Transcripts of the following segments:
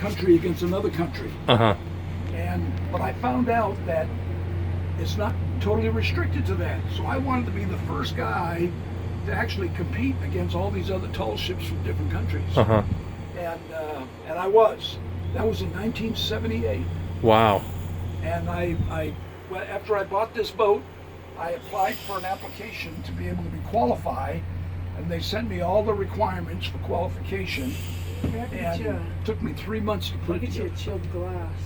country against another country. Uh-huh. But I found out that it's not totally restricted to that. So I wanted to be the first guy to actually compete against all these other tall ships from different countries. Uh-huh. And I was. That was in 1978. Wow. And well, after I bought this boat, I applied for an application to be able to be qualified, and they sent me all the requirements for qualification. And it took me 3 months to put it Get you a together. chilled glass.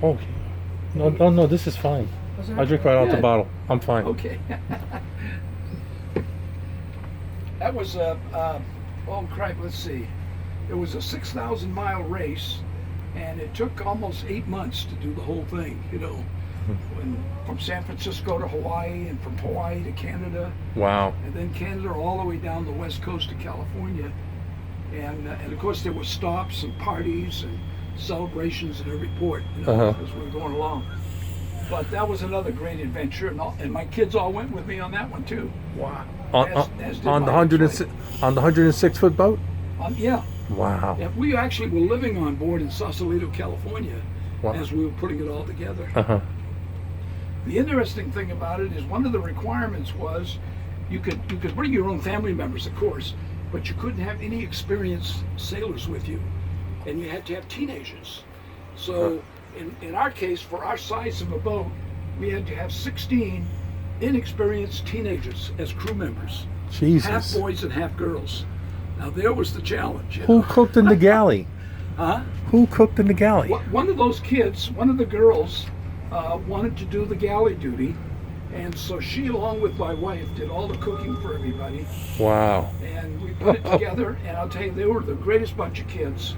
Oh. No, this is fine. I drink right out the Yeah. bottle. I'm fine. Okay. That was oh crap, let's see. It was a 6,000 mile race, and it took almost 8 months to do the whole thing, you know. From San Francisco to Hawaii, and from Hawaii to Canada, Wow. and then Canada all the way down the west coast of California. And of course there were stops and parties and celebrations at every port, you know, as we were going along. But that was another great adventure, and my kids all went with me on that one too. Wow. As did On the my 106 foot boat? Yeah. Wow. Yeah, we actually were living on board in Sausalito, California, Wow. as we were putting it all together. Uh-huh. The interesting thing about it is one of the requirements was you could bring your own family members, of course, but you couldn't have any experienced sailors with you, and you had to have teenagers. So in our case, for our size of a boat, we had to have 16 inexperienced teenagers as crew members. Jesus. Half boys and half girls. Now there was the challenge. Who cooked in the galley? Huh? Who cooked in the galley? One of those kids, one of the girls, wanted to do the galley duty, and so she, along with my wife, did all the cooking for everybody. Wow. And we put it together, and I'll tell you, they were the greatest bunch of kids.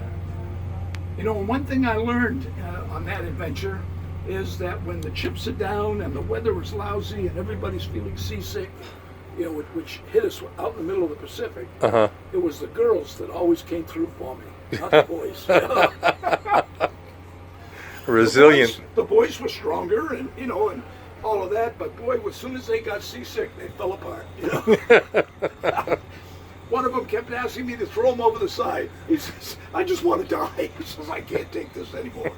You know, one thing I learned on that adventure is that when the chips are down and the weather was lousy and everybody's feeling seasick, you know, which hit us out in the middle of the Pacific, it was the girls that always came through for me, not the boys. Resilient. The boys were stronger, and you know, and all of that. But boy, as soon as they got seasick, they fell apart. You know? One of them kept asking me to throw him over the side. He says, "I just want to die." He says, "I can't take this anymore."